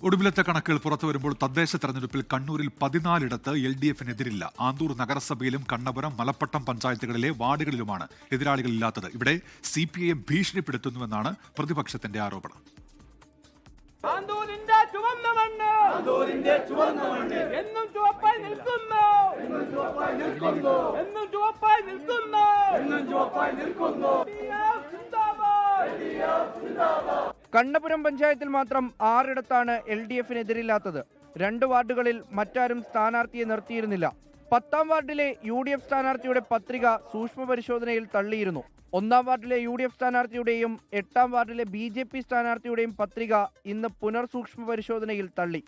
ഒടുവിലത്തെ കണക്കുകൾ പുറത്തുവരുമ്പോൾ തദ്ദേശ തെരഞ്ഞെടുപ്പിൽ കണ്ണൂരിൽ 14 LDF-നെതിരില്ല. ആന്തൂർ നഗരസഭയിലും കണ്ണപുരം, മലപ്പട്ടം പഞ്ചായത്തുകളിലെ വാർഡുകളിലുമാണ് എതിരാളികളില്ലാത്തത്. ഇവിടെ CPIM ഭീഷണിപ്പെടുത്തുന്നുവെന്നാണ് പ്രതിപക്ഷത്തിന്റെ ആരോപണം. കണ്ണപുരം പഞ്ചായത്തിൽ മാത്രം 6 LDF-നെതിരില്ലാത്തത്. 2 വാർഡുകളിൽ മറ്റാരും സ്ഥാനാർത്ഥിയെ നിർത്തിയിരുന്നില്ല. 10ാം വാർഡിലെ UDF സ്ഥാനാർത്ഥിയുടെ പത്രിക സൂക്ഷ്മ പരിശോധനയിൽ തള്ളിയിരുന്നു. 1ാം വാർഡിലെ UDF സ്ഥാനാർത്ഥിയുടെയും 8ാം വാർഡിലെ BJP സ്ഥാനാർത്ഥിയുടെയും പത്രിക ഇന്ന് പുനർസൂക്ഷ്മ പരിശോധനയിൽ തള്ളി.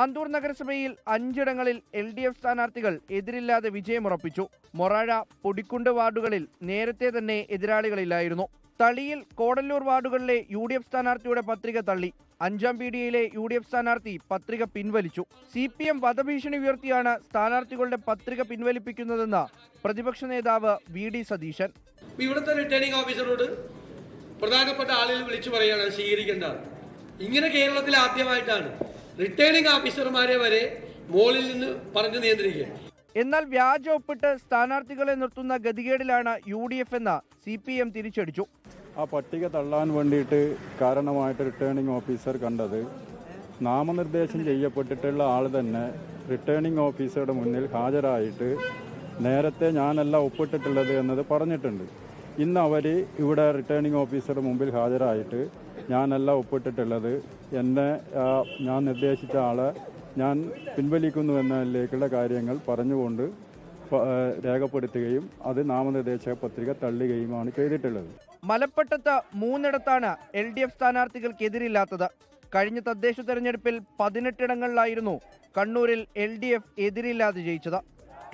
ആന്തൂർ നഗരസഭയിൽ 5 ഇടങ്ങളിൽ LDF സ്ഥാനാർത്ഥികൾ എതിരില്ലാതെ വിജയമുറപ്പിച്ചു. മൊറാഴ, പൊടിക്കുണ്ട് വാർഡുകളിൽ നേരത്തെ തന്നെ എതിരാളികളില്ലായിരുന്നു. തളിയിൽ, കോടല്ലൂർ വാർഡുകളിലെ UDF സ്ഥാനാർത്ഥിയുടെ പത്രിക തള്ളി. 5ാം പീടികയിലെ UDF സ്ഥാനാർത്ഥി പത്രിക പിൻവലിച്ചു. CPM വധഭീഷണി ഉയർത്തിയാണ് സ്ഥാനാർത്ഥികളുടെ പത്രിക പിൻവലിപ്പിക്കുന്നതെന്ന് പ്രതിപക്ഷ നേതാവ് VD സതീശൻ. ഇവിടുത്തെ റിട്ടേണിംഗ് ഓഫീസറോട് പ്രധാനപ്പെട്ട ആളുകൾ വിളിച്ചു പറയുകയാണ് സ്വീകരിക്കേണ്ടത്. ഇങ്ങനെ കേരളത്തിൽ ആദ്യമായിട്ടാണ് റിട്ടേണിംഗ് ഓഫീസർമാരെ വരെ മോളിൽ നിന്ന് പറഞ്ഞു നിയന്ത്രിക്കുക. എന്നാൽ വ്യാജ ഒപ്പിട്ട് സ്ഥാനാർത്ഥികളെ നിർത്തുന്ന ഗതികേടിലാണ് UDF എന്ന് CPM തിരിച്ചടിച്ചു. ആ പട്ടിക തള്ളാൻ വേണ്ടിയിട്ട് കാരണമായിട്ട് റിട്ടേണിംഗ് ഓഫീസർ കണ്ടത് നാമനിർദ്ദേശം ചെയ്യപ്പെട്ടിട്ടുള്ള ആൾ തന്നെ റിട്ടേണിംഗ് ഓഫീസറുടെ മുന്നിൽ ഹാജരായിട്ട് നേരത്തെ ഞാനല്ല ഒപ്പിട്ടിട്ടുള്ളത് എന്നത് പറഞ്ഞിട്ടുണ്ട്. ഇന്ന് അവർ ഇവിടെ റിട്ടേണിംഗ് ഓഫീസറുടെ മുമ്പിൽ ഹാജരായിട്ട് ഞാനല്ല ഒപ്പിട്ടിട്ടുള്ളത്, ഞാൻ നിർദ്ദേശിച്ച ആളെ ഞാൻ പിൻവലിക്കുന്നു എന്നതിലേക്കുള്ള കാര്യങ്ങൾ പറഞ്ഞുകൊണ്ട് രേഖപ്പെടുത്തുകയും അത് നാമനിർദ്ദേശക പത്രിക തള്ളുകയുമാണ് ചെയ്തിട്ടുള്ളത്. മലപ്പട്ടത്ത് 3 LDF സ്ഥാനാർത്ഥികൾക്കെതിരില്ലാത്തത്. കഴിഞ്ഞ തദ്ദേശ തെരഞ്ഞെടുപ്പിൽ 18 ഇടങ്ങളിലായിരുന്നു കണ്ണൂരിൽ LDF എതിരില്ലാതെ ജയിച്ചത്.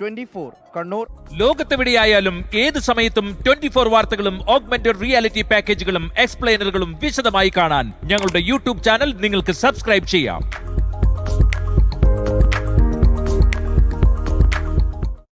24 കണ്ണൂർ. ലോകത്തെവിടെയായാലും ഏത് സമയത്തും 24 വാർത്തകളും ഓഗ്മെന്റഡ് റിയാലിറ്റി പാക്കേജുകളും എക്സ്പ്ലെയിനറുകളും വിശദമായി കാണാൻ ഞങ്ങളുടെ YouTube ചാനൽ നിങ്ങൾക്ക് സബ്സ്ക്രൈബ് ചെയ്യാം.